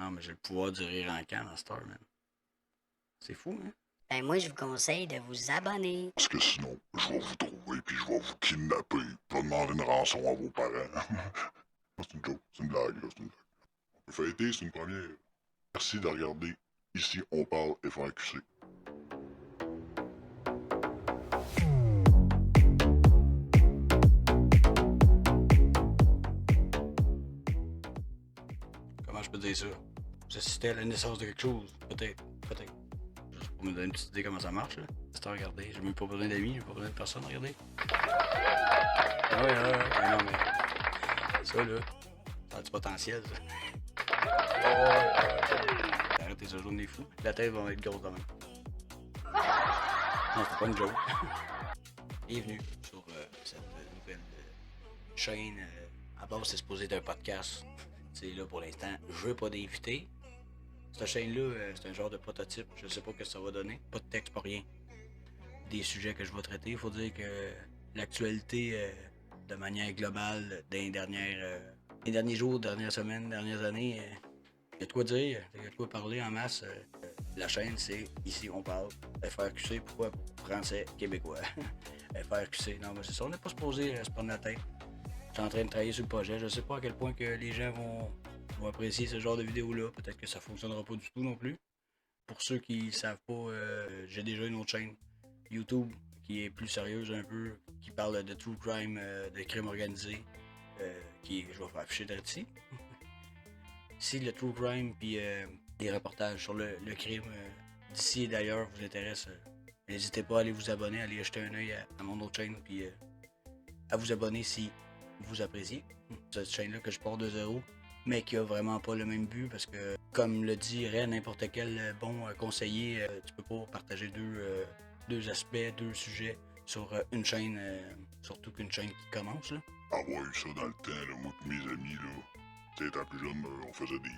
Non, mais j'ai le pouvoir du rire en canne à cette heure, man. C'est fou, hein? Ben moi, je vous conseille de vous abonner. Parce que sinon, je vais vous trouver puis je vais vous kidnapper. Je vais demander une rançon à vos parents. C'est une joke, c'est une blague, là, c'est une blague. On peut fêter, c'est une première. Merci de regarder. Ici, on parle FAQC. Comment je peux dire ça? Vous assistez à la naissance de quelque chose? Peut-être, peut-être. Juste pour me donner une petite idée comment ça marche, là. C'est à regarder. J'ai même pas besoin d'amis, j'ai pas besoin de personne à regarder. Ah ouais, non, mais. Ça, là. Ça a du potentiel, ça. Arrêtez ce journée fou. La tête va être grosse quand même. Non, c'est pas une joke. Bienvenue sur cette nouvelle chaîne. À base, c'est supposé être un podcast. C'est là pour l'instant, je veux pas d'invité. Cette chaîne-là, c'est un genre de prototype. Je sais pas ce que ça va donner. Pas de texte, pas rien. Des sujets que je vais traiter. Il faut dire que l'actualité, de manière globale, des derniers jours, dernières semaines, dernières années, il y a de quoi dire, il y a de quoi parler en masse. La chaîne, c'est Ici on parle. FRQC, pourquoi français, québécois. FRQC, non, mais c'est ça, on n'est pas supposé se prendre la tête. Je suis en train de travailler sur le projet. Je sais pas à quel point que les gens vont apprécier ce genre de vidéo-là. Peut-être que ça fonctionnera pas du tout non plus. Pour ceux qui savent pas, j'ai déjà une autre chaîne YouTube qui est plus sérieuse un peu, qui parle de true crime, de crime organisé, je vais faire afficher ici. Si le true crime puis des reportages sur le crime d'ici et d'ailleurs vous intéressent, n'hésitez pas à aller vous abonner, à aller jeter un œil à mon autre chaîne puis à vous abonner si vous appréciez. Cette chaîne-là que je pars de zéro, mais qui a vraiment pas le même but parce que, comme le dirait n'importe quel bon conseiller, tu peux pas partager deux aspects, deux sujets sur une chaîne, surtout qu'une chaîne qui commence. Là. Ah ouais, ça dans le temps, là, moi et mes amis, là. Tu sais, étant plus jeune, on faisait des.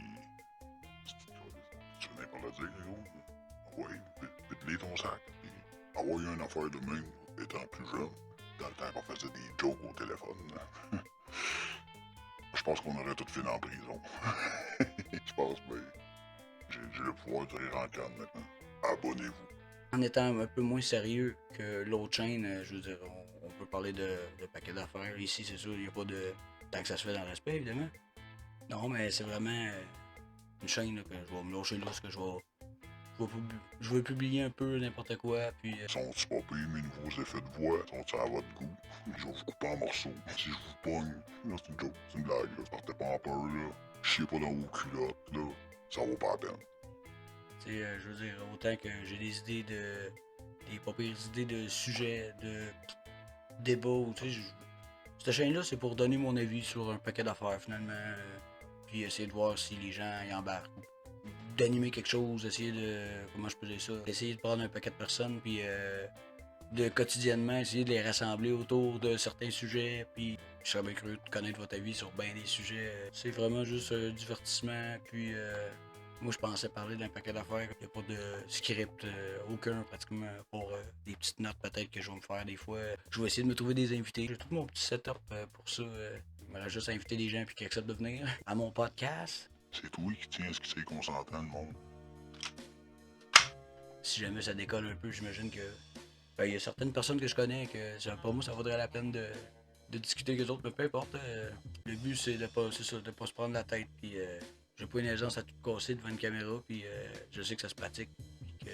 Tu veux n'importe dire, gros? Ah ouais, pédler ton sac. Puis, ah ouais, une affaire de même, étant plus jeune. Dans le temps qu'on faisait des jokes au téléphone. Je pense qu'on aurait tout fini en prison. Je pense, mais j'ai le pouvoir de rire en canne maintenant. Abonnez-vous. En étant un peu moins sérieux que l'autre chaîne, je veux dire, on peut parler de paquet d'affaires. Ici, c'est sûr, il n'y a pas de. Tant que ça se fait dans le respect, évidemment. Non, mais c'est vraiment une chaîne là, que je vais me lâcher là, parce que je vais publier un peu n'importe quoi, puis. Sont-ils pas payés mes nouveaux effets de voix? Sont-ils à votre goût? Je vais vous couper en morceaux. Si je vous pogne, non, c'est une joke, c'est une blague, là. Partez pas en peur, là. Chiez pas dans vos culottes, là. Ça vaut pas la peine. Tu sais, je veux dire, autant que j'ai des idées des pas pires idées de sujets, de débats, tu sais, cette chaîne-là, c'est pour donner mon avis sur un paquet d'affaires, finalement, puis essayer de voir si les gens y embarquent. D'animer quelque chose, essayer de. Comment je peux dire ça? Essayer de prendre un paquet de personnes, puis de quotidiennement essayer de les rassembler autour de certains sujets, puis je serais bien curieux de connaître votre avis sur bien des sujets. C'est vraiment juste un divertissement, puis moi je pensais parler d'un paquet d'affaires, il n'y a pas de script, aucun pratiquement, pour des petites notes peut-être que je vais me faire des fois. Je vais essayer de me trouver des invités, j'ai tout mon petit setup pour ça. Il me reste juste à inviter des gens puis qui acceptent de venir à mon podcast. C'est toi qui tiens ce qui c'est consentant, le monde. Si jamais ça décolle un peu, j'imagine que il y a certaines personnes que je connais que pour moi ça vaudrait la peine de discuter avec eux autres, mais peu importe. Le but c'est de pas se prendre la tête. Puis j'ai pas une agence à tout casser devant une caméra, puis je sais que ça se pratique. Puis que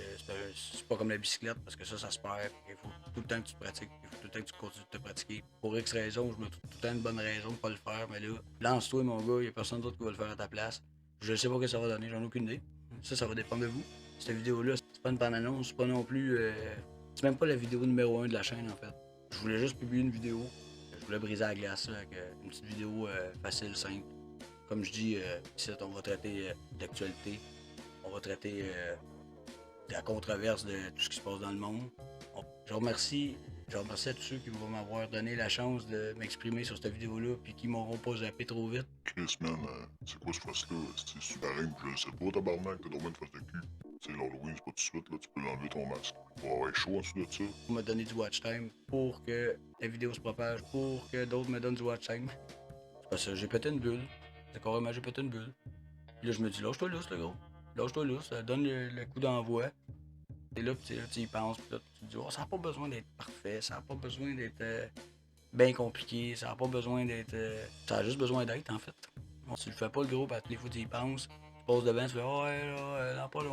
c'est pas comme la bicyclette parce que ça se perd. Il faut tout le temps que tu te pratiques. Il faut tout le temps que tu continues de te pratiquer. Pour X raisons, je me trouve tout le temps une bonne raison de pas le faire, mais là, lance-toi mon gars, il y a personne d'autre qui va le faire à ta place. Je sais pas ce que ça va donner, j'en ai aucune idée. Ça va dépendre de vous. Cette vidéo-là, c'est pas une bande-annonce, c'est pas non plus. C'est même pas la vidéo numéro 1 de la chaîne en fait. Je voulais juste publier une vidéo. Je voulais briser la glace là, avec une petite vidéo facile, simple. Comme je dis, ici on va traiter d'actualité. On va traiter de la controverse de tout ce qui se passe dans le monde. Je remercie à tous ceux qui vont m'avoir donné la chance de m'exprimer sur cette vidéo-là puis qui m'auront pas zappé trop vite. Chris, man, c'est quoi ce face-là? C'est super simple, je le sais pas, tabarnak, t'as dormi une face de cul. Tu sais, l'Halloween, c'est pas tout de suite, là, tu peux enlever ton masque. On va avoir chaud en dessous de ça. Pour me donner du watch time, pour que la vidéo se propage, pour que d'autres me donnent du watch time. C'est parce que j'ai pété une bulle. C'est carrément, j'ai pété une bulle. Puis là, je me dis, lâche-toi lousse, le gros. Lâche-toi lousse, donne le coup d'envoi. Et là, là, tu y penses, puis là, tu te dis, oh, ça n'a pas besoin d'être parfait, ça n'a pas besoin d'être bien compliqué, ça n'a pas besoin d'être. Ça a juste besoin d'être, en fait. Bon, tu le fais pas, le gros, parce que toutes les fois, tu y penses, tu passes devant, tu fais, oh, ouais, là, dans pas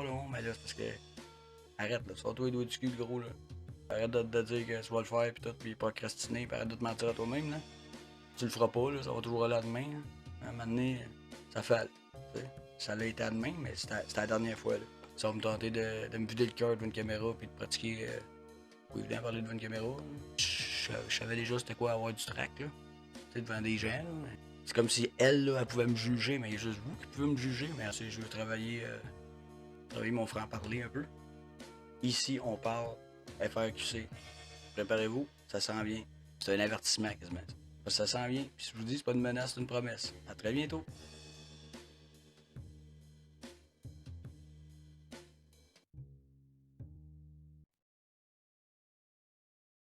long. Mais là, c'est parce que. Arrête, là, sors-toi les doigts du cul, le gros, là. Arrête de dire que tu vas le faire, puis tout, puis procrastiner, puis arrête de te mentir à toi-même, là. Tu le feras pas, là, ça va toujours aller à demain, là. À un moment donné, ça fait. Tu sais, ça l'a été à demain, mais c'était la dernière fois, là. Ça va me tenter de me vider le cœur devant une caméra, puis de pratiquer. Pas évident parler devant une caméra. Je savais déjà c'était quoi avoir du trac, là. Tu sais, devant des gens, là. C'est comme si elle, là, elle pouvait me juger, mais il y a juste vous qui pouvez me juger, mais assez, je veux travailler mon franc-parler un peu. Ici, on parle FRQC. Préparez-vous, ça s'en vient. C'est un avertissement quasiment. Ça s'en vient. Puis si je vous dis, c'est pas une menace, c'est une promesse. À très bientôt.